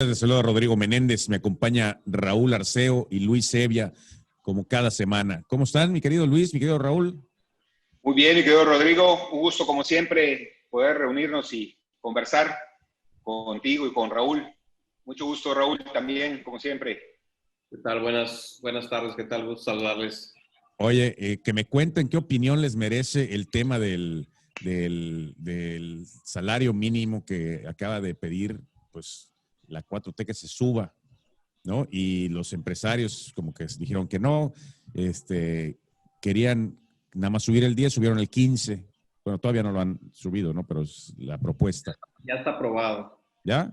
días, les saluda Rodrigo Menéndez, me acompaña Raúl Arceo y Luis Sevilla, como cada semana. ¿Cómo están, mi querido Luis, mi querido Raúl? Muy bien, mi querido Rodrigo, un gusto como siempre poder reunirnos y conversar contigo y con Raúl. Mucho gusto, Raúl, también, como siempre. ¿Qué tal? Buenas tardes, ¿qué tal? Gusto saludarles. Oye, que me cuenten qué opinión les merece el tema del salario mínimo que acaba de pedir, pues, la 4T que se suba, ¿no? Y los empresarios como que dijeron que no, querían nada más subir el 10, subieron el 15. Bueno, todavía no lo han subido, ¿no? Pero es la propuesta. Ya está aprobado. ¿Ya?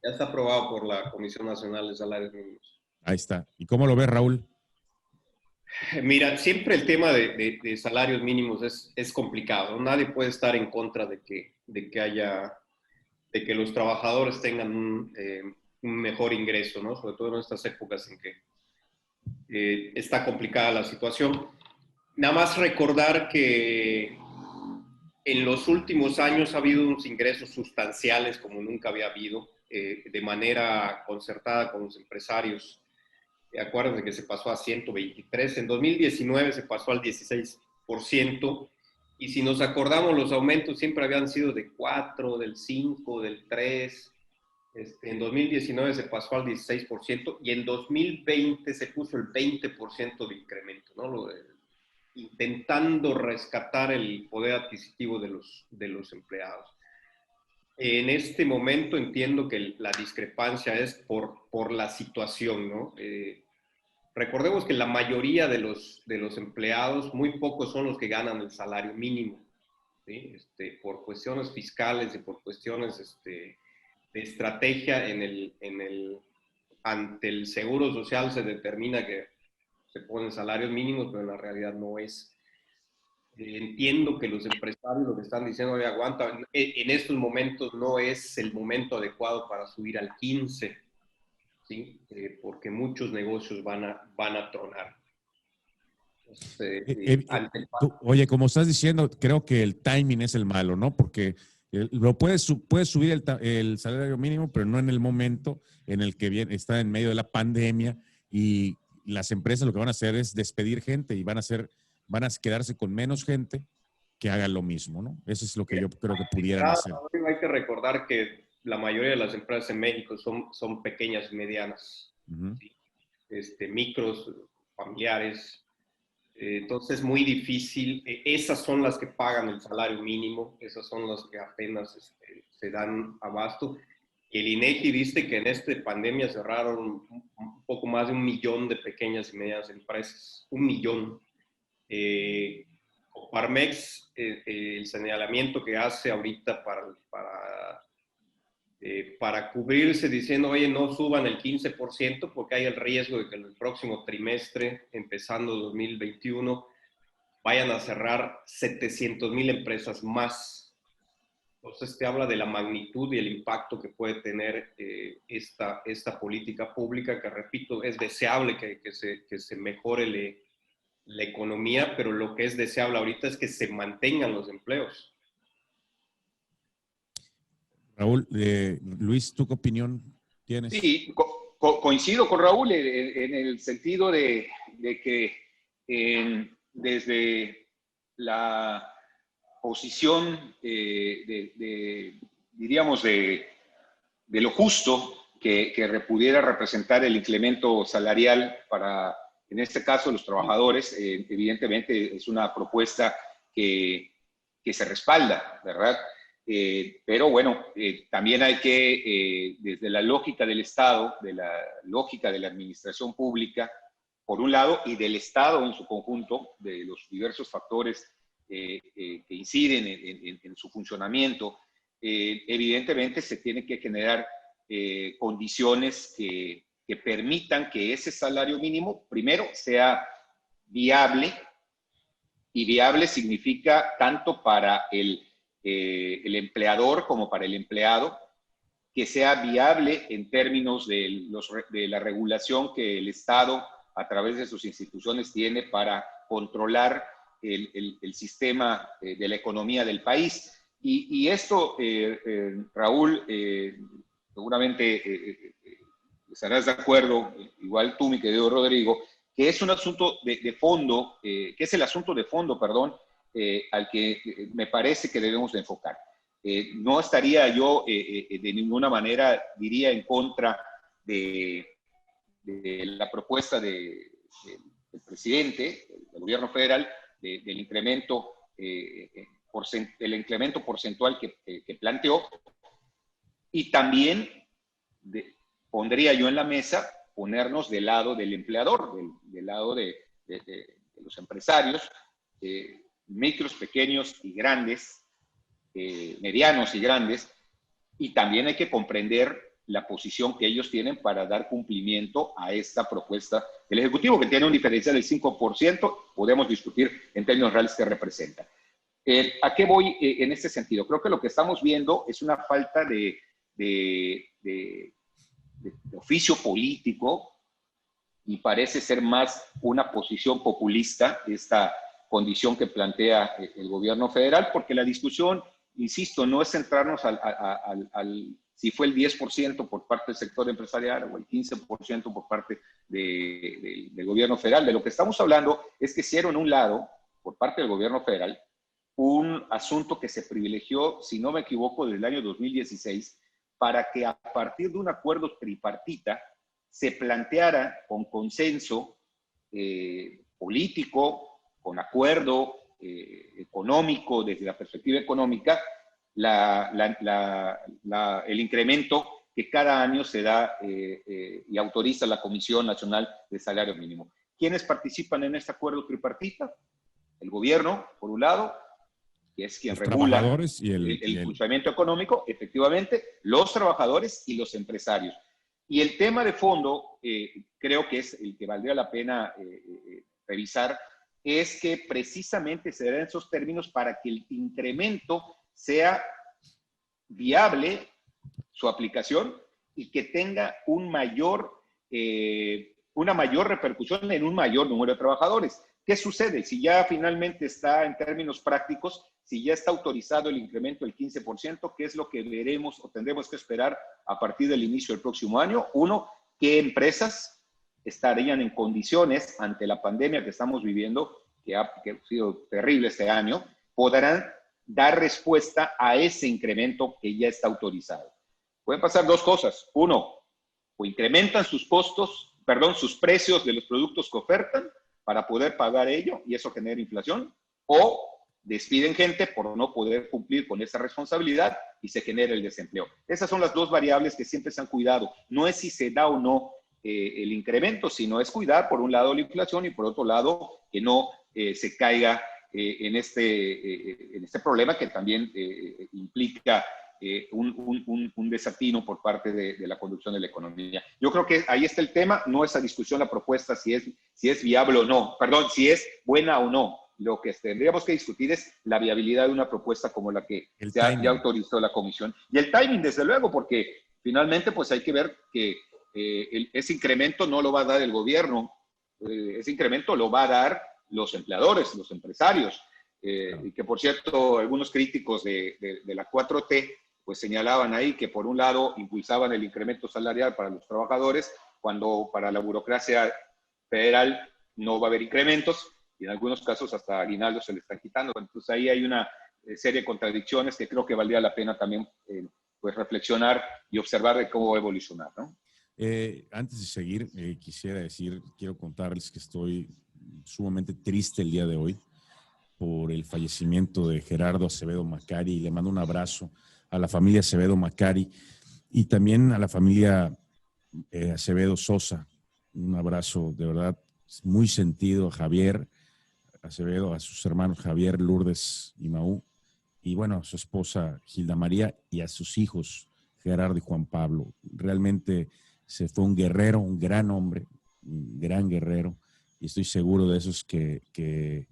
Ya está aprobado por la Comisión Nacional de Salarios Mínimos. Ahí está. ¿Y cómo lo ves, Raúl? Mira, siempre el tema de salarios mínimos es complicado. Nadie puede estar en contra de que los trabajadores tengan un mejor ingreso, ¿no? Sobre todo en estas épocas en que está complicada la situación. Nada más recordar que en los últimos años ha habido unos ingresos sustanciales como nunca había habido, de manera concertada con los empresarios. Acuérdense que se pasó a 123, en 2019 se pasó al 16%, y si nos acordamos, los aumentos siempre habían sido de 4, del 5, del 3. En 2019 se pasó al 16% y en 2020 se puso el 20% de incremento, ¿no? Intentando rescatar el poder adquisitivo de los empleados. En este momento entiendo que la discrepancia es por la situación, ¿no? Recordemos que la mayoría de los empleados, muy pocos son los que ganan el salario mínimo, ¿sí? Por cuestiones fiscales y por cuestiones de estrategia ante el Seguro Social se determina que se ponen salarios mínimos, pero en la realidad no es. Entiendo que los empresarios lo que están diciendo, oye, aguanta, en estos momentos no es el momento adecuado para subir al 15, ¿sí? Porque muchos negocios van a tronar. Entonces, oye, como estás diciendo, creo que el timing es el malo, ¿no? Porque puedes subir el salario mínimo, pero no en el momento en el que está en medio de la pandemia, y las empresas lo que van a hacer es despedir gente y van a quedarse con menos gente que haga lo mismo, ¿no? Eso es lo que yo creo que pudieran hacer. Hay que recordar que la mayoría de las empresas en México son pequeñas y medianas, uh-huh. ¿Sí? Micros, familiares. Entonces es muy difícil. Esas son las que pagan el salario mínimo, esas son las que apenas se dan abasto. El INEGI dice que en esta pandemia cerraron un poco más de 1 millón de pequeñas y medianas empresas. 1 millón. Coparmex, el señalamiento que hace ahorita para cubrirse diciendo, oye, no suban el 15% porque hay el riesgo de que en el próximo trimestre, empezando 2021, vayan a cerrar 700,000 empresas más. Entonces te habla de la magnitud y el impacto que puede tener esta política pública, que repito, es deseable que se mejore la economía, pero lo que es deseable ahorita es que se mantengan los empleos. Raúl, Luis, ¿tú qué opinión tienes? Sí, coincido con Raúl en el sentido de que desde la posición diríamos, de lo justo que pudiera representar el incremento salarial para, en este caso, los trabajadores, evidentemente es una propuesta que se respalda, ¿verdad? Pero bueno, también hay que, desde la lógica del Estado, de la lógica de la administración pública, por un lado, y del Estado en su conjunto, de los diversos factores que inciden en su funcionamiento, evidentemente se tienen que generar condiciones que permitan que ese salario mínimo, primero, sea viable, y viable significa tanto para el empleador como para el empleado, que sea viable en términos de la regulación que el Estado, a través de sus instituciones, tiene para controlar el sistema de la economía del país. Y esto, Raúl, seguramente estarás de acuerdo, igual tú, mi querido Rodrigo, que es un asunto de fondo, que es el asunto de fondo, perdón, al que me parece que debemos de enfocar. No estaría yo de ninguna manera, diría, en contra de la propuesta del presidente, del gobierno federal, del incremento, el incremento porcentual que planteó, y también pondría yo en la mesa ponernos del lado del empleador, del lado de los empresarios, micros, pequeños y grandes, medianos y grandes, y también hay que comprender la posición que ellos tienen para dar cumplimiento a esta propuesta del Ejecutivo, que tiene un diferencial del 5%, podemos discutir en términos reales qué representa. ¿A qué voy en este sentido? Creo que lo que estamos viendo es una falta de oficio político, y parece ser más una posición populista esta condición que plantea el gobierno federal, porque la discusión, insisto, no es centrarnos si fue el 10% por parte del sector empresarial o el 15% por parte del gobierno federal. De lo que estamos hablando es que hicieron un lado, por parte del gobierno federal, un asunto que se privilegió, si no me equivoco, desde el año 2016, para que a partir de un acuerdo tripartita se planteara con consenso político, con acuerdo económico, desde la perspectiva económica, el incremento que cada año se da y autoriza la Comisión Nacional de Salario Mínimo. ¿Quiénes participan en este acuerdo tripartita? El gobierno, por un lado, que es quien regula el funcionamiento económico, efectivamente, los trabajadores y los empresarios. Y el tema de fondo, creo que es el que valdría la pena revisar, es que precisamente se den esos términos para que el incremento sea viable, su aplicación, y que tenga una mayor repercusión en un mayor número de trabajadores. ¿Qué sucede? Si ya finalmente está en términos prácticos, si ya está autorizado el incremento del 15%, ¿qué es lo que veremos o tendremos que esperar a partir del inicio del próximo año? Uno, ¿qué empresas estarían en condiciones ante la pandemia que estamos viviendo, que ha sido terrible este año, podrán dar respuesta a ese incremento que ya está autorizado? Pueden pasar dos cosas. Uno, o incrementan sus precios de los productos que ofertan para poder pagar ello, y eso genera inflación, o despiden gente por no poder cumplir con esa responsabilidad y se genera el desempleo. Esas son las dos variables que siempre se han cuidado. No es si se da o no el incremento, sino es cuidar por un lado la inflación y por otro lado que no se caiga en este problema que también implica un desatino por parte de la conducción de la economía. Yo creo que ahí está el tema, no esa discusión, la propuesta si es viable o no, perdón, si es buena o no. Lo que tendríamos que discutir es la viabilidad de una propuesta como la que ya autorizó la Comisión. Y el timing, desde luego, porque finalmente pues hay que ver que ese incremento no lo va a dar el gobierno, ese incremento lo va a dar los empleadores, los empresarios. Y que, por cierto, algunos críticos de la 4T pues señalaban ahí que por un lado impulsaban el incremento salarial para los trabajadores, cuando para la burocracia federal no va a haber incrementos, y en algunos casos hasta aguinaldos se le están quitando. Entonces ahí hay una serie de contradicciones que creo que valdría la pena también pues reflexionar y observar de cómo va a evolucionar, ¿no? Antes de seguir, quiero contarles que estoy sumamente triste el día de hoy por el fallecimiento de Gerardo Acevedo Macari, y le mando un abrazo a la familia Acevedo Macari y también a la familia Acevedo Sosa. Un abrazo de verdad muy sentido a Javier Acevedo, a sus hermanos Javier, Lourdes y Maú, y bueno, a su esposa Gilda María y a sus hijos Gerardo y Juan Pablo. Realmente se fue un guerrero, un gran hombre, un gran guerrero, y estoy seguro de esos que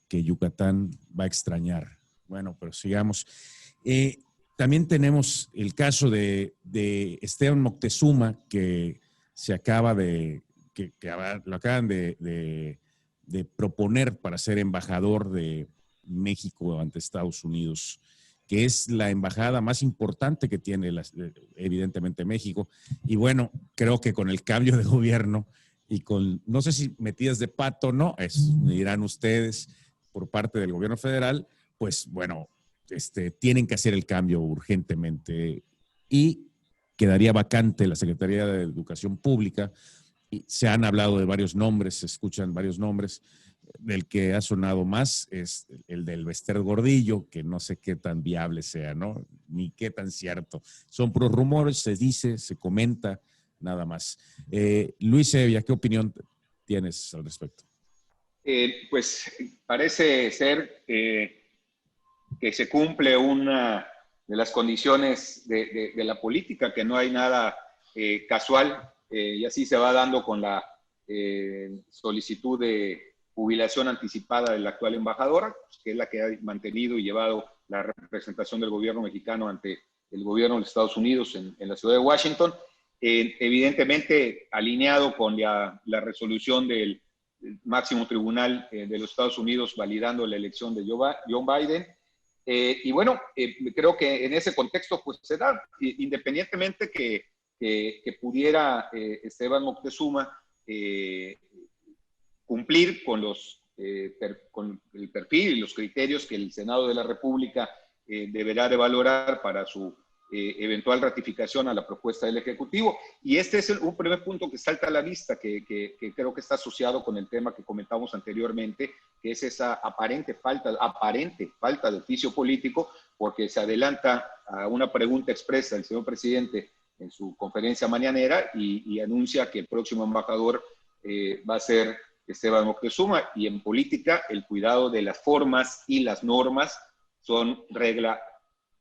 Yucatán va a extrañar. Bueno, pero sigamos. También tenemos el caso de Esteban Moctezuma, que se acaba lo acaban de proponer para ser embajador de México ante Estados Unidos. que es la embajada más importante que tiene evidentemente México. Y bueno, creo que con el cambio de gobierno y con, no sé si metidas de pato o no, me dirán ustedes, por parte del gobierno federal, pues bueno, tienen que hacer el cambio urgentemente y quedaría vacante la Secretaría de Educación Pública. Y se han hablado de varios nombres, se escuchan varios nombres. Del que ha sonado más es el del Bester Gordillo, que no sé qué tan viable sea, ¿no? Ni qué tan cierto. Son puros rumores, se dice, se comenta, nada más. Luis Evia, ¿qué opinión tienes al respecto? Pues parece ser que se cumple una de las condiciones de la política, que no hay nada casual, y así se va dando con la solicitud de jubilación anticipada de la actual embajadora, que es la que ha mantenido y llevado la representación del gobierno mexicano ante el gobierno de los Estados Unidos en la ciudad de Washington, evidentemente alineado con la resolución del máximo tribunal de los Estados Unidos validando la elección de John Biden. Y bueno, creo que en ese contexto pues se da, independientemente que pudiera Esteban Moctezuma cumplir con con el perfil y los criterios que el Senado de la República deberá de valorar para su eventual ratificación a la propuesta del Ejecutivo. Y este es un primer punto que salta a la vista, que creo que está asociado con el tema que comentamos anteriormente, que es esa aparente falta de oficio político, porque se adelanta a una pregunta expresa del señor presidente en su conferencia mañanera y anuncia que el próximo embajador va a ser Esteban Moctezuma, y en política el cuidado de las formas y las normas son regla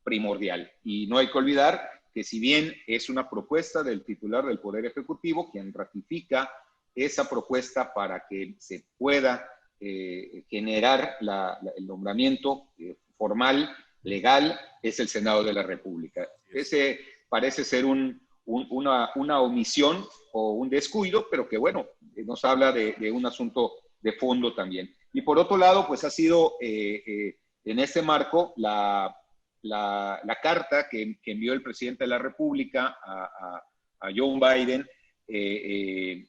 primordial. Y no hay que olvidar que si bien es una propuesta del titular del Poder Ejecutivo, quien ratifica esa propuesta para que se pueda generar el nombramiento formal, legal, es el Senado de la República. Ese parece ser una omisión o un descuido, pero que bueno, nos habla de un asunto de fondo también. Y por otro lado, pues ha sido en este marco la carta que envió el presidente de la República a John Biden,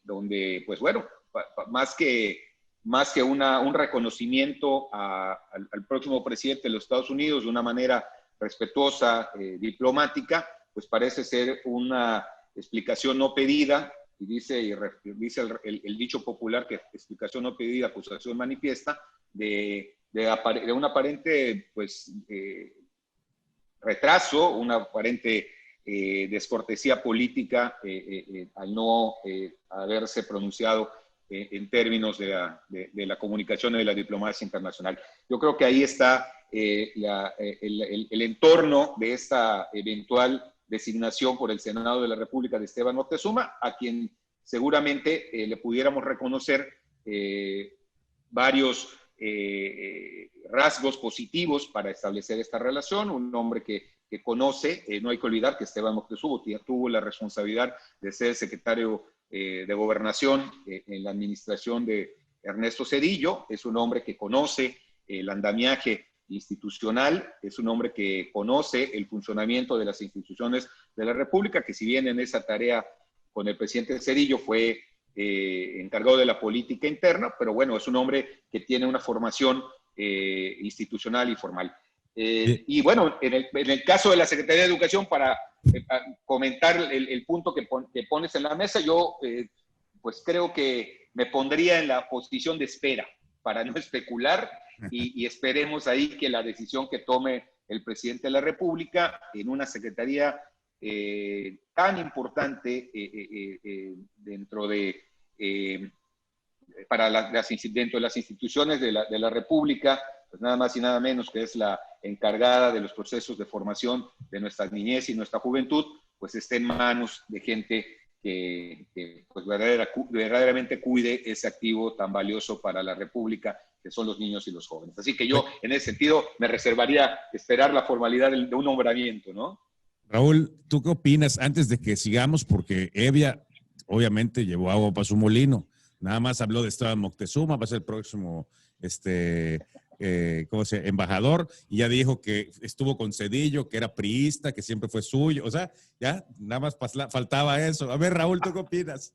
donde, pues bueno, más que un reconocimiento al próximo presidente de los Estados Unidos de una manera respetuosa, diplomática, pues parece ser una explicación no pedida, y dice el dicho popular que explicación no pedida, acusación manifiesta, de un aparente pues, retraso, una aparente descortesía política al no haberse pronunciado en términos de la comunicación y de la diplomacia internacional. Yo creo que ahí está el entorno de esta eventual designación por el Senado de la República de Esteban Moctezuma, a quien seguramente le pudiéramos reconocer varios rasgos positivos para establecer esta relación. Un hombre que conoce, no hay que olvidar que Esteban Moctezuma tuvo la responsabilidad de ser secretario de Gobernación en la administración de Ernesto Zedillo. Es un hombre que conoce el andamiaje institucional, es un hombre que conoce el funcionamiento de las instituciones de la República, que si bien en esa tarea con el presidente Zedillo fue encargado de la política interna, pero bueno, es un hombre que tiene una formación institucional y formal. Y bueno, en el caso de la Secretaría de Educación, para comentar el punto que pones en la mesa, yo pues creo que me pondría en la posición de espera para no especular y esperemos ahí que la decisión que tome el presidente de la República en una secretaría tan importante dentro de dentro de las instituciones de la República, pues nada más y nada menos que es la encargada de los procesos de formación de nuestra niñez y nuestra juventud, pues esté en manos de gente que pues verdaderamente cuide ese activo tan valioso para la República, que son los niños y los jóvenes. Así que yo, en ese sentido, me reservaría esperar la formalidad de un nombramiento, ¿no? Raúl, ¿tú qué opinas antes de que sigamos? Porque Evia obviamente llevó agua para su molino. Nada más habló de Esteban Moctezuma, va a ser el próximo ¿cómo se llama? Embajador, y ya dijo que estuvo con Zedillo, que era priista, que siempre fue suyo. O sea, ya nada más faltaba eso. A ver, Raúl, ¿tú qué opinas?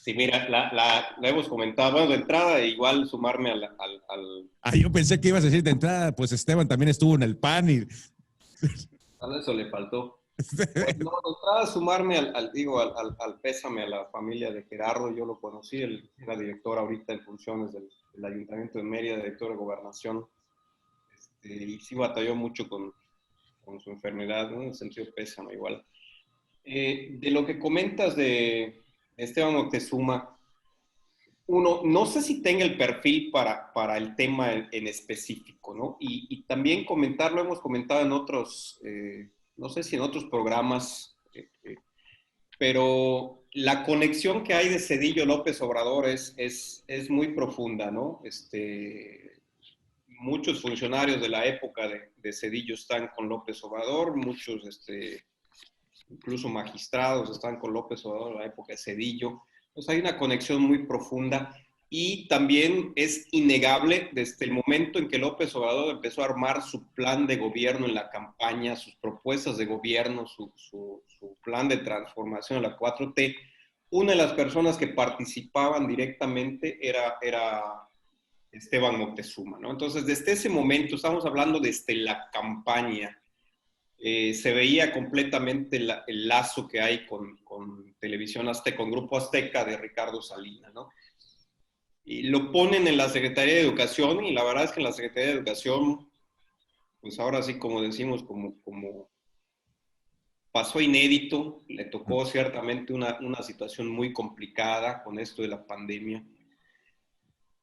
Sí, mira, la hemos comentado. Bueno, de entrada, igual sumarme al. Ah, yo pensé que ibas a decir de entrada, pues Esteban también estuvo en el PAN y... A eso le faltó. Pues no, de entrada, sumarme al pésame a la familia de Gerardo. Yo lo conocí, él era director ahorita en funciones del Ayuntamiento de Mérida, director de Gobernación. Y sí batalló mucho con su enfermedad, ¿no? En el sentido pésame igual. De lo que comentas de Esteban Moctezuma, uno, no sé si tenga el perfil para el tema en específico, ¿no? Y también comentarlo, hemos comentado en otros, no sé si en otros programas, pero la conexión que hay de Zedillo López Obrador es muy profunda, ¿no? Muchos funcionarios de la época de Zedillo están con López Obrador, muchos, incluso magistrados están con López Obrador en la época de Zedillo. Entonces hay una conexión muy profunda y también es innegable desde el momento en que López Obrador empezó a armar su plan de gobierno en la campaña, sus propuestas de gobierno, su plan de transformación en la 4T, una de las personas que participaban directamente era Esteban Moctezuma, ¿no? Entonces, desde ese momento, estamos hablando desde la campaña, se veía completamente el lazo que hay con Televisión Azteca, con Grupo Azteca de Ricardo Salinas, ¿no? Y lo ponen en la Secretaría de Educación y la verdad es que en la Secretaría de Educación, pues ahora sí, como decimos, como pasó inédito, le tocó ciertamente una situación muy complicada con esto de la pandemia.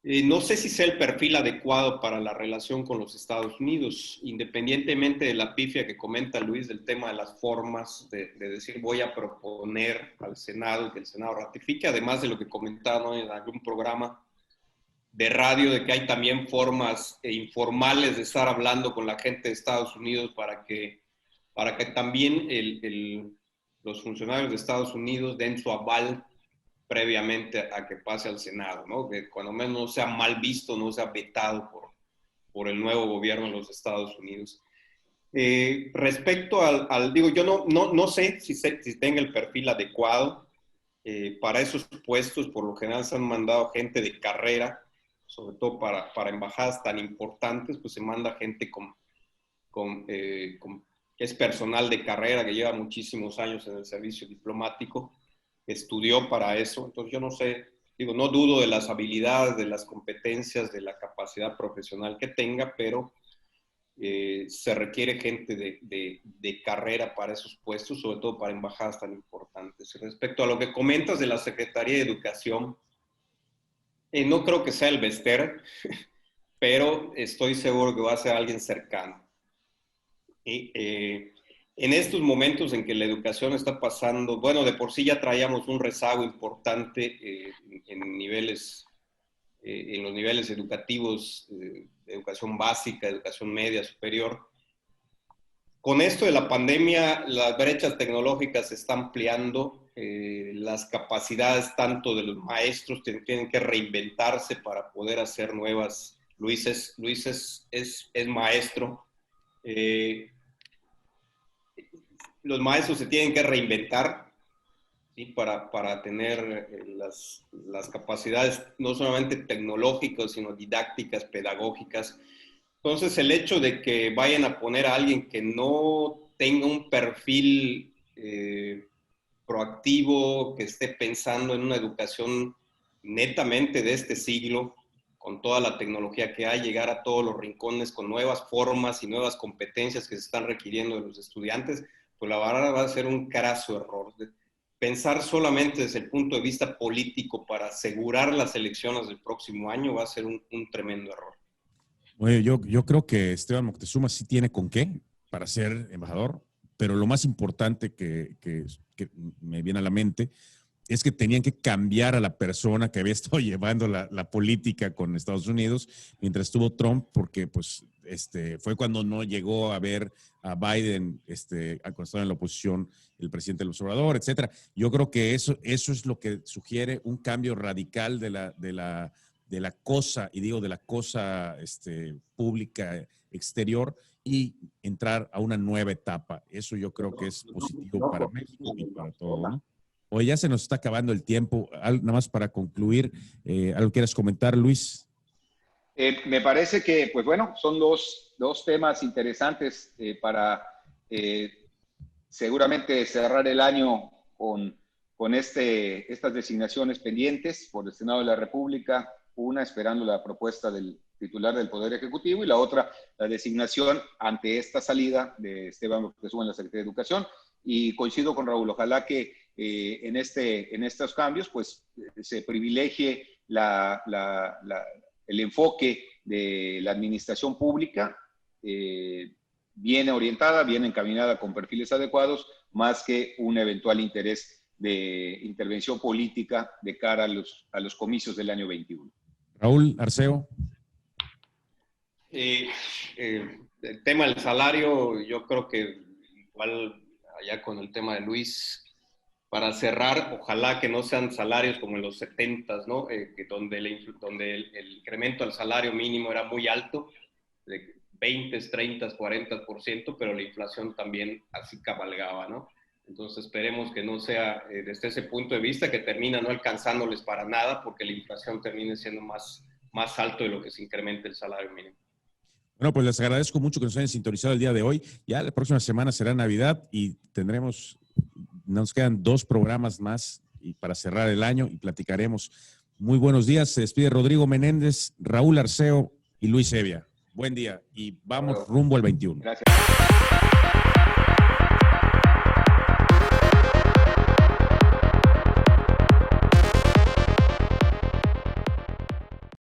No sé si sea el perfil adecuado para la relación con los Estados Unidos, independientemente de la pifia que comenta Luis del tema de las formas, de decir voy a proponer al Senado y que el Senado ratifique, además de lo que comentaron en algún programa de radio, de que hay también formas informales de estar hablando con la gente de Estados Unidos para que también los funcionarios de Estados Unidos den su aval previamente a que pase al Senado, ¿no? Que cuando menos no sea mal visto, no sea vetado por el nuevo gobierno de los Estados Unidos. Respecto digo, yo no sé si tenga el perfil adecuado para esos puestos. Por lo general se han mandado gente de carrera, sobre todo para embajadas tan importantes, pues se manda gente que es personal de carrera, que lleva muchísimos años en el servicio diplomático, estudió para eso. Entonces yo no sé, digo, no dudo de las habilidades, de las competencias, de la capacidad profesional que tenga, pero se requiere gente de carrera para esos puestos, sobre todo para embajadas tan importantes. Respecto a lo que comentas de la Secretaría de Educación, no creo que sea el Bester, pero estoy seguro que va a ser alguien cercano. En estos momentos en que la educación está pasando, bueno, de por sí ya traíamos un rezago importante en los niveles educativos, de educación básica, educación media, superior. Con esto de la pandemia, las brechas tecnológicas se están ampliando, las capacidades tanto de los maestros tienen que reinventarse para poder hacer nuevas. Luis es maestro. Los maestros se tienen que reinventar, ¿sí? para tener las capacidades no solamente tecnológicas, sino didácticas, pedagógicas. Entonces, el hecho de que vayan a poner a alguien que no tenga un perfil proactivo, que esté pensando en una educación netamente de este siglo, con toda la tecnología que hay, llegar a todos los rincones con nuevas formas y nuevas competencias que se están requiriendo de los estudiantes, pues la verdad va a ser un craso error. Pensar solamente desde el punto de vista político para asegurar las elecciones del próximo año va a ser un tremendo error. Oye, yo creo que Esteban Moctezuma sí tiene con qué para ser embajador, pero lo más importante que me viene a la mente es que tenían que cambiar a la persona que había estado llevando la política con Estados Unidos mientras estuvo Trump, porque pues fue cuando no llegó a ver a Biden cuando estaba en la oposición, el presidente del observador, etcétera. Yo creo que eso es lo que sugiere un cambio radical la cosa, y digo de la cosa pública exterior, y entrar a una nueva etapa. Eso yo creo que es positivo para México y para todo, ¿no? Oye, ya se nos está acabando el tiempo. Nada más para concluir, ¿algo quieres comentar, Luis? Me parece que, pues bueno, son dos temas interesantes para seguramente cerrar el año con estas designaciones pendientes por el Senado de la República, una esperando la propuesta del titular del Poder Ejecutivo y la otra, la designación ante esta salida de Esteban Moctezuma en la Secretaría de Educación. Y coincido con Raúl, ojalá que en estos cambios pues se privilegie el enfoque de la administración pública, bien orientada, bien encaminada con perfiles adecuados, más que un eventual interés de intervención política de cara a los comicios del año 21. Raúl Arceo. El tema del salario, yo creo que igual allá con el tema de Luis, para cerrar, ojalá que no sean salarios como en los 70s, ¿no? Donde el incremento al salario mínimo era muy alto, de 20, 30, 40%, pero la inflación también así cabalgaba, ¿no? Entonces esperemos que no sea desde ese punto de vista, que termina no alcanzándoles para nada, porque la inflación termine siendo más alto de lo que se incrementa el salario mínimo. Bueno, pues les agradezco mucho que nos hayan sintonizado el día de hoy. Ya la próxima semana será Navidad y nos quedan 2 programas más para cerrar el año y platicaremos. Muy buenos días. Se despide Rodrigo Menéndez, Raúl Arceo y Luis Evia. Buen día y vamos rumbo al 21. Gracias.